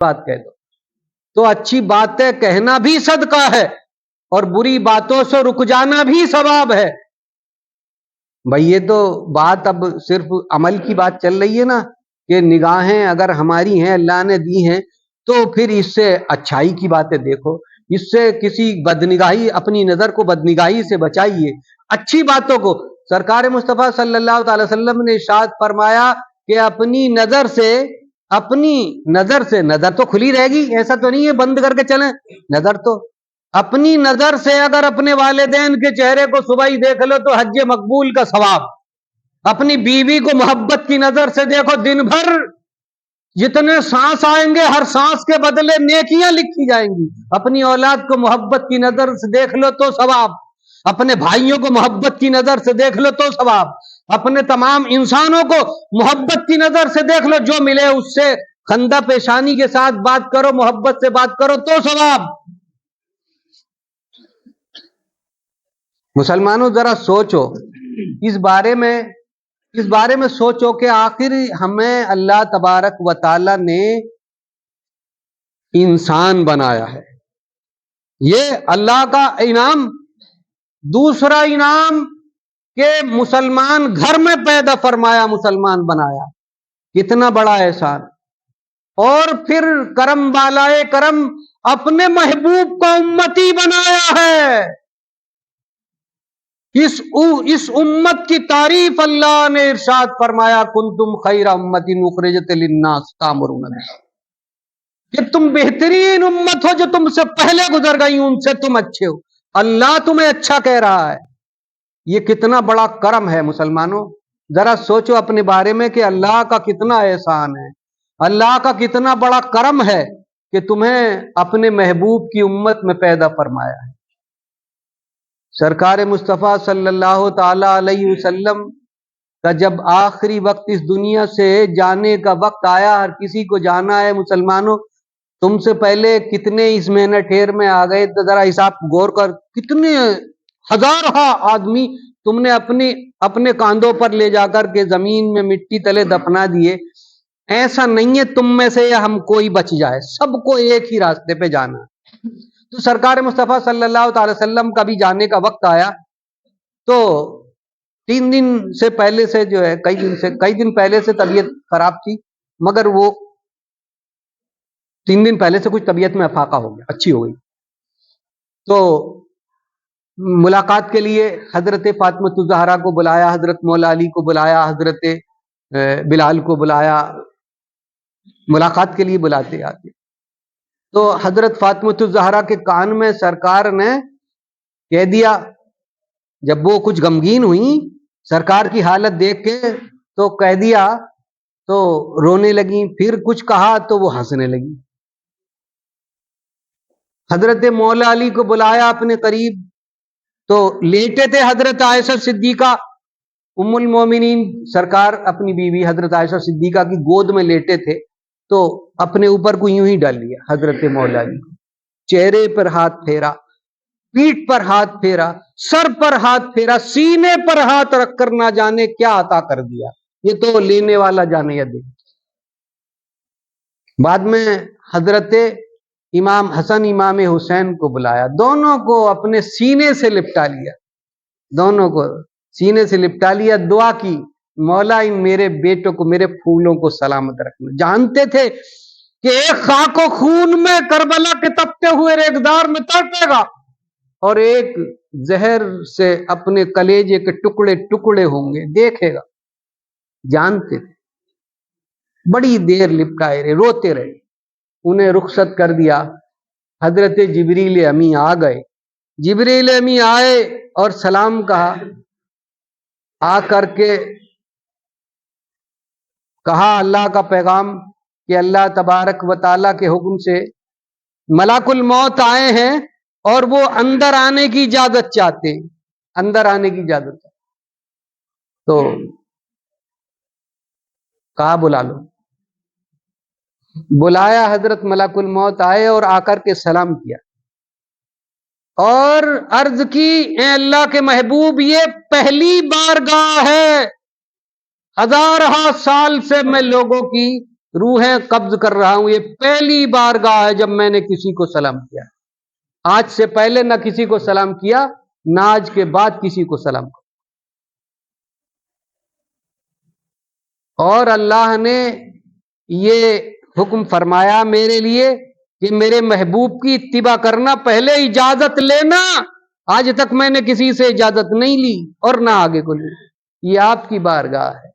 بات کہہ دو تو اچھی باتیں کہنا بھی صدقہ ہے اور بری باتوں سے رک جانا بھی ثواب ہے. بھائی یہ تو بات اب صرف عمل کی بات چل رہی ہے نا کہ نگاہیں اگر ہماری ہیں اللہ نے دی ہیں تو پھر اس سے اچھائی کی باتیں دیکھو, اس سے کسی بدنگاہی اپنی نظر کو بدنگاہی سے بچائیے, اچھی باتوں کو. سرکار مصطفیٰ صلی اللہ تعالی وسلم نے ارشاد فرمایا کہ اپنی نظر سے نظر تو کھلی رہے گی, ایسا تو نہیں ہے بند کر کے چلیں, نظر تو اپنی نظر سے اگر اپنے والدین کے چہرے کو صبح ہی دیکھ لو تو حج مقبول کا ثواب. اپنی بیوی کو محبت کی نظر سے دیکھو, دن بھر جتنے سانس آئیں گے ہر سانس کے بدلے نیکیاں لکھی جائیں گی. اپنی اولاد کو محبت کی نظر سے دیکھ لو تو ثواب, اپنے بھائیوں کو محبت کی نظر سے دیکھ لو تو ثواب, اپنے تمام انسانوں کو محبت کی نظر سے دیکھ لو, جو ملے اس سے خندہ پیشانی کے ساتھ بات کرو, محبت سے بات کرو تو ثواب. مسلمانوں ذرا سوچو اس بارے میں سوچو کہ آخر ہمیں اللہ تبارک و تعالی نے انسان بنایا ہے, یہ اللہ کا انعام. دوسرا انعام کہ مسلمان گھر میں پیدا فرمایا, مسلمان بنایا, کتنا بڑا احسان. اور پھر کرم بالائے کرم اپنے محبوب کو امتی بنایا ہے. اس امت کی تعریف اللہ نے ارشاد فرمایا کنتم خیر امت اخرجت للناس تامرون بالمعروف, کہ تم بہترین امت ہو جو تم سے پہلے گزر گئی, ان سے تم اچھے ہو. اللہ تمہیں اچھا کہہ رہا ہے, یہ کتنا بڑا کرم ہے. مسلمانوں ذرا سوچو اپنے بارے میں کہ اللہ کا کتنا احسان ہے, اللہ کا کتنا بڑا کرم ہے کہ تمہیں اپنے محبوب کی امت میں پیدا فرمایا ہے. سرکار مصطفیٰ صلی اللہ تعالی علیہ وسلم کا جب آخری وقت اس دنیا سے جانے کا وقت آیا, ہر کسی کو جانا ہے. مسلمانوں تم سے پہلے کتنے اس مہینہ ٹھیر میں آ گئے, تو ذرا حساب غور کر, کتنے ہزارہ آدمی تم نے اپنے کاندھوں پر لے جا کر کے زمین میں مٹی تلے دفنا دیے. ایسا نہیں ہے تم میں سے یا ہم کوئی بچ جائے, سب کو ایک ہی راستے پہ جانا ہے. تو سرکار مصطفیٰ صلی اللہ تعالی وسلم کا بھی جانے کا وقت آیا تو 3 دن سے پہلے سے جو ہے کئی دن پہلے سے طبیعت خراب تھی, مگر وہ 3 دن پہلے سے کچھ طبیعت میں افاقہ ہو گیا, اچھی ہو گئی. تو ملاقات کے لیے حضرت فاطمہ الزہرا کو بلایا, حضرت مولا علی کو بلایا, حضرت بلال کو بلایا, ملاقات کے لیے بلاتے آتے. تو حضرت فاطمہ الزہرا کے کان میں سرکار نے کہہ دیا, جب وہ کچھ غمگین ہوئی سرکار کی حالت دیکھ کے تو کہہ دیا تو رونے لگی, پھر کچھ کہا تو وہ ہنسنے لگی. حضرت مولا علی کو بلایا اپنے قریب, تو لیٹے تھے حضرت عائشہ صدیقہ ام المومنین, سرکار اپنی بیوی حضرت عائشہ صدیقہ کی گود میں لیٹے تھے, تو اپنے اوپر کو یوں ہی ڈال لیا حضرت مولا علی کو, چہرے پر ہاتھ پھیرا, پیٹھ پر ہاتھ پھیرا, سر پر ہاتھ پھیرا, سینے پر ہاتھ رکھ کر نہ جانے کیا عطا کر دیا, یہ تو لینے والا جانے یا دے. بعد میں حضرت امام حسن امام حسین کو بلایا, دونوں کو اپنے سینے سے لپٹا لیا, دونوں کو سینے سے لپٹا لیا, دعا کی مولا ان میرے بیٹوں کو, میرے پھولوں کو سلامت رکھنا. جانتے تھے کہ ایک خاک و خون میں کربلا کے تپتے ہوئے ریگدار میں تڑپے گا اور ایک زہر سے اپنے کلیجے کے ٹکڑے ٹکڑے ہوں گے, دیکھے گا. جانتے تھے, بڑی دیر لپٹائے رہے, روتے رہے, انہیں رخصت کر دیا. حضرت جبریل امی آ گئے, جبریل امی آئے اور سلام کہا, آ کر کے کہا اللہ کا پیغام کہ اللہ تبارک و تعالیٰ کے حکم سے ملک الموت آئے ہیں اور وہ اندر آنے کی اجازت چاہتے ہیں, اندر آنے کی اجازت. تو کہا بلا لو, بلایا, حضرت ملک الموت آئے اور آ کر کے سلام کیا اور عرض کی اے اللہ کے محبوب یہ پہلی بارگاہ ہے, ہزارہ سال سے میں لوگوں کی روحیں قبض کر رہا ہوں، یہ پہلی بارگاہ ہے جب میں نے کسی کو سلام کیا، آج سے پہلے نہ کسی کو سلام کیا، نہ آج کے بعد کسی کو سلام کیا۔ اور اللہ نے یہ حکم فرمایا میرے لیے کہ میرے محبوب کی اتباع کرنا، پہلے اجازت لینا، آج تک میں نے کسی سے اجازت نہیں لی اور نہ آگے کو لی، یہ آپ کی بارگاہ ہے،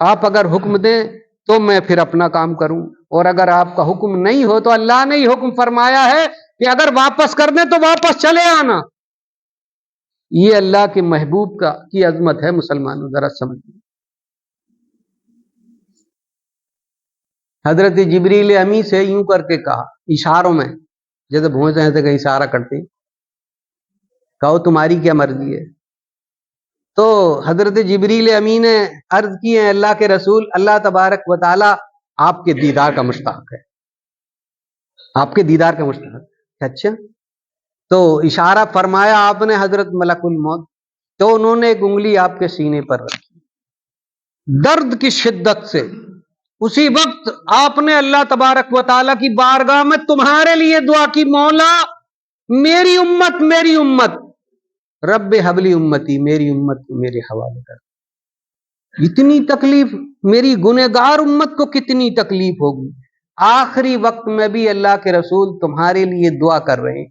آپ اگر حکم دیں تو میں پھر اپنا کام کروں، اور اگر آپ کا حکم نہیں ہو تو اللہ نے یہ حکم فرمایا ہے کہ اگر واپس کر دیں تو واپس چلے آنا۔ یہ اللہ کے محبوب کی عظمت ہے مسلمانوں، ذرا سمجھیں۔ حضرت جبریل امی سے یوں کر کے کہا، اشاروں میں، جیسے بھونسے ہیں سے کہیں اشارہ کرتے، کہو تمہاری کیا مرضی ہے؟ تو حضرت جبریل امی نے عرض کی ہے، اللہ کے رسول، اللہ تبارک و تعالی آپ کے دیدار کا مشتاق ہے، آپ کے دیدار کا مشتاق ہے۔ اچھا، تو اشارہ فرمایا آپ نے حضرت ملک الموت، تو انہوں نے ایک انگلی آپ کے سینے پر رکھی، درد کی شدت سے اسی وقت آپ نے اللہ تبارک و تعالیٰ کی بارگاہ میں تمہارے لیے دعا کی، مولا میری امت، میری امت، رب حبلی امتی، میری امت کو میرے حوالے کر۔ اتنی تکلیف میری گنہگار امت کو کتنی تکلیف ہوگی، آخری وقت میں بھی اللہ کے رسول تمہارے لیے دعا کر رہے ہیں۔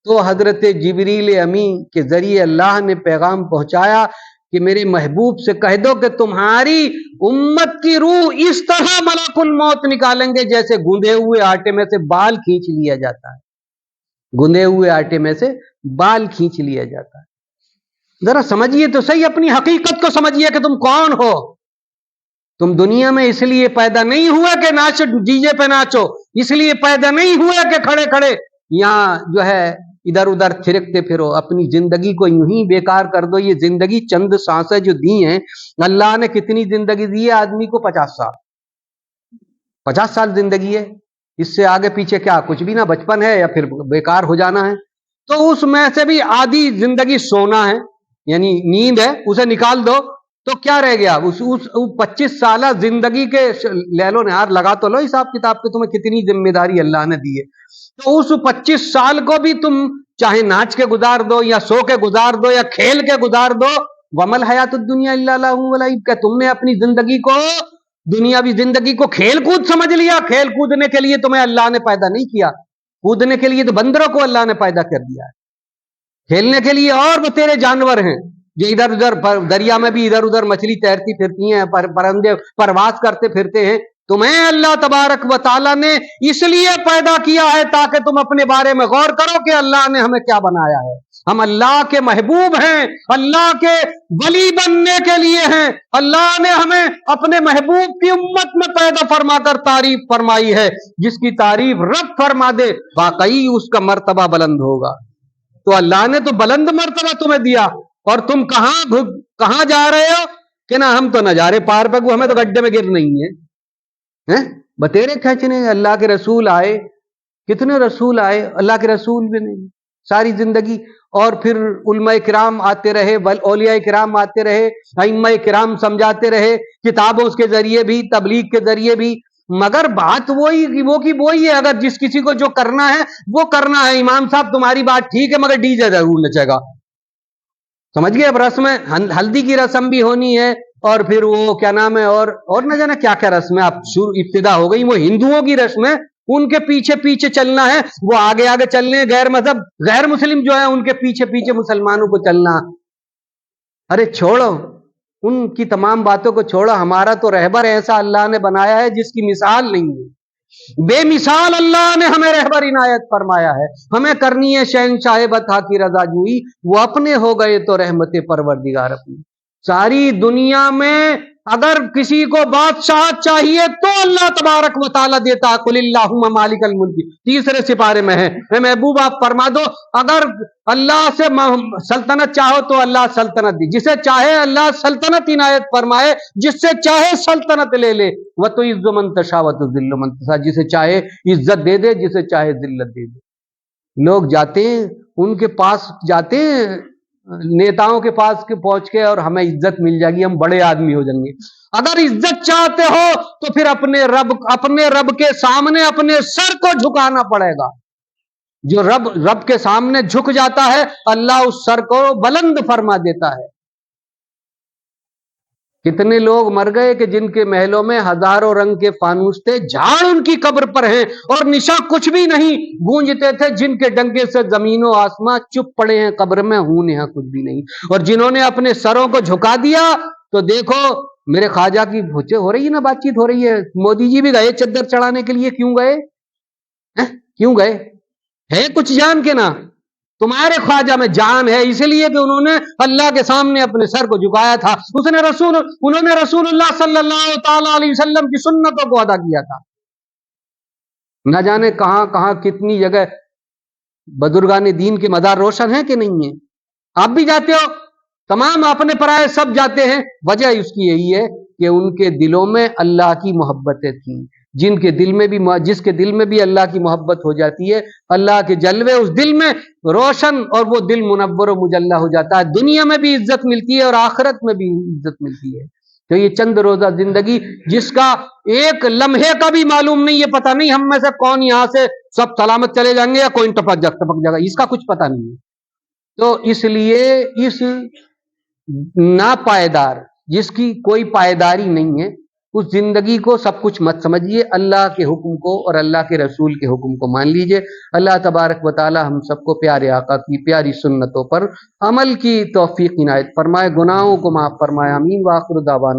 تو حضرت جبریل امی کے ذریعے اللہ نے پیغام پہنچایا کہ میرے محبوب سے کہہ دو کہ تمہاری امت کی روح اس طرح ملک الموت نکالیں گے جیسے گندھے ہوئے آٹے میں سے بال کھینچ لیا جاتا ہے، گندھے ہوئے آٹے میں سے بال کھینچ لیا جاتا ہے۔ ذرا سمجھیے تو صحیح، اپنی حقیقت کو سمجھیے کہ تم کون ہو۔ تم دنیا میں اس لیے پیدا نہیں ہوئے کہ ناچ ڈی جے پہ ناچو، اس لیے پیدا نہیں ہوئے کہ کھڑے کھڑے یہاں جو ہے ادھر ادھر تھرکتے پھرو، اپنی زندگی کو یوں ہی بیکار کر دو۔ یہ زندگی چند سانسیں جو دی ہیں، اللہ نے کتنی زندگی دی ہے آدمی کو؟ 50 سال، 50 سال زندگی ہے، اس سے آگے پیچھے کیا کچھ بھی نہ، بچپن ہے یا پھر بیکار ہو جانا ہے۔ تو اس میں سے بھی آدھی زندگی سونا ہے، یعنی نیند ہے، اسے نکال دو تو کیا رہ گیا؟ اس 25 سالہ زندگی کے لے لو نہار لگا تو لو حساب کتاب کے، تمہیں کتنی ذمہ داری اللہ نے دی ہے۔ تو اس 25 سال کو بھی تم چاہے ناچ کے گزار دو یا سو کے گزار دو یا کھیل کے گزار دو، ومل حیات الدنیا الا لہو و لعب، کہ تم نے اپنی زندگی کو، دنیاوی زندگی کو کھیل کود سمجھ لیا۔ کھیل کودنے کے لیے تمہیں اللہ نے پیدا نہیں کیا، کودنے کے لیے تو بندروں کو اللہ نے پیدا کر دیا ہے، کھیلنے کے لیے اور وہ تیرے جانور ہیں جو ادھر ادھر دریا میں بھی ادھر ادھر مچھلی تیرتی پھرتی ہیں، پرندے پرواز کرتے پھرتے ہیں۔ تمہیں اللہ تبارک و تعالیٰ نے اس لیے پیدا کیا ہے تاکہ تم اپنے بارے میں غور کرو کہ اللہ نے ہمیں کیا بنایا ہے۔ ہم اللہ کے محبوب ہیں، اللہ کے ولی بننے کے لیے ہیں۔ اللہ نے ہمیں اپنے محبوب کی امت میں پیدا فرما کر تعریف فرمائی ہے، جس کی تعریف رب فرما دے واقعی اس کا مرتبہ بلند ہوگا۔ تو اللہ نے تو بلند مرتبہ تمہیں دیا، اور تم کہاں جا رہے ہو کہ نہ ہم تو نہ جا رہے پار پہ، ہمیں تو گڈھے میں گر نہیں ہے، بتیرے کھینچنے۔ اللہ کے رسول آئے، کتنے رسول آئے، اللہ کے رسول بھی نہیں ساری زندگی، اور پھر علماء کرام آتے رہے، اولیاء کرام آتے رہے، ائمہ کرام سمجھاتے رہے، کتابوں کے ذریعے بھی، تبلیغ کے ذریعے بھی، مگر بات وہی ہے، اگر جس کسی کو جو کرنا ہے وہ کرنا ہے۔ امام صاحب تمہاری بات ٹھیک ہے مگر ڈی جے ضرور نچے گا، سمجھ گئے؟ اب رسم ہلدی کی رسم بھی ہونی ہے، اور پھر وہ کیا نام ہے، اور نہ جانا کیا کیا رسم ہے، اب ابتدا ہو گئی، وہ ہندوؤں کی رسم ہے، ان کے پیچھے پیچھے چلنا ہے، وہ آگے آگے چلنے، غیر مذہب غیر مسلم جو ہے ان کے پیچھے پیچھے مسلمانوں کو چلنا۔ ارے چھوڑو ان کی تمام باتوں کو، چھوڑو۔ ہمارا تو رہبر ایسا اللہ نے بنایا ہے جس کی مثال نہیں ہے، بے مثال اللہ نے ہمیں رہبر عنایت فرمایا ہے۔ ہمیں کرنی ہے شہنشاہ بتا کی رضا جوئی، وہ اپنے ہو گئے تو رحمت پروردگار اپنی۔ ساری دنیا میں اگر کسی کو بادشاہ چاہیے تو اللہ تبارک و تعالیٰ دیتا، قل اللہم مالک الملک، تیسرے سپارے میں ہے۔ اے محبوب آپ فرما دو، اگر اللہ سے سلطنت چاہو تو اللہ سلطنت دی، جسے چاہے اللہ سلطنت عنایت فرمائے، جس سے چاہے سلطنت لے لے۔ وَتُعِزُّ مَن تَشَاءُ وَتُذِلُّ مَن تَشَاءُ، جسے چاہے عزت دے دے، جسے چاہے ذلت دے دے۔ لوگ جاتے ہیں ان کے پاس، جاتے ہیں نیتاؤں کے پاس کے پہنچ کے، اور ہمیں عزت مل جائے گی، ہم بڑے آدمی ہو جائیں گے۔ اگر عزت چاہتے ہو تو پھر اپنے رب کے سامنے اپنے سر کو جھکانا پڑے گا. جو رب کے سامنے جھک جاتا ہے اللہ اس سر کو بلند فرما دیتا ہے. کتنے لوگ مر گئے کہ جن کے محلوں میں ہزاروں رنگ کے فانوس تھے، جھاڑ ان کی قبر پر ہیں اور نشا کچھ بھی نہیں، گونجتے تھے جن کے ڈنکے سے زمین و آسمان چپ پڑے ہیں قبر میں، ہوں یہاں کچھ بھی نہیں. اور جنہوں نے اپنے سروں کو جھکا دیا تو دیکھو میرے خواجہ کی ہو رہی ہے نا، بات چیت ہو رہی ہے، مودی جی بھی گئے چادر چڑھانے کے لیے، کیوں گئے؟ کیوں گئے؟ ہے کچھ جان کے نا؟ تمہارے خواجہ میں جان ہے، اس لیے کہ انہوں نے اللہ کے سامنے اپنے سر کو جھکایا تھا. انہوں نے رسول اللہ صلی اللہ تعالی علیہ وسلم کی سنتوں کو ادا کیا تھا. نہ جانے کہاں کہاں کتنی جگہ بزرگان دین کے مدار روشن ہیں کہ نہیں ہیں. آپ بھی جاتے ہو، تمام اپنے پرائے سب جاتے ہیں. وجہ اس کی یہی ہے کہ ان کے دلوں میں اللہ کی محبتیں تھیں. جس کے دل میں بھی اللہ کی محبت ہو جاتی ہے، اللہ کے جلوے اس دل میں روشن اور وہ دل منور و مجلہ ہو جاتا ہے. دنیا میں بھی عزت ملتی ہے اور آخرت میں بھی عزت ملتی ہے. تو یہ چند روزہ زندگی جس کا ایک لمحے کا بھی معلوم نہیں ہے، پتہ نہیں ہم میں سے کون یہاں سے سب سلامت چلے جائیں گے یا کوئی ٹپک جائے گا، اس کا کچھ پتہ نہیں ہے. تو اس لیے اس ناپائیدار، جس کی کوئی پائیداری نہیں ہے، اس زندگی کو سب کچھ مت سمجھیے. اللہ کے حکم کو اور اللہ کے رسول کے حکم کو مان لیجئے. اللہ تبارک و تعالی ہم سب کو پیارے آقا کی پیاری سنتوں پر عمل کی توفیق عنایت فرمائے، گناہوں کو معاف فرمائے. آمین. وآخر دعوانا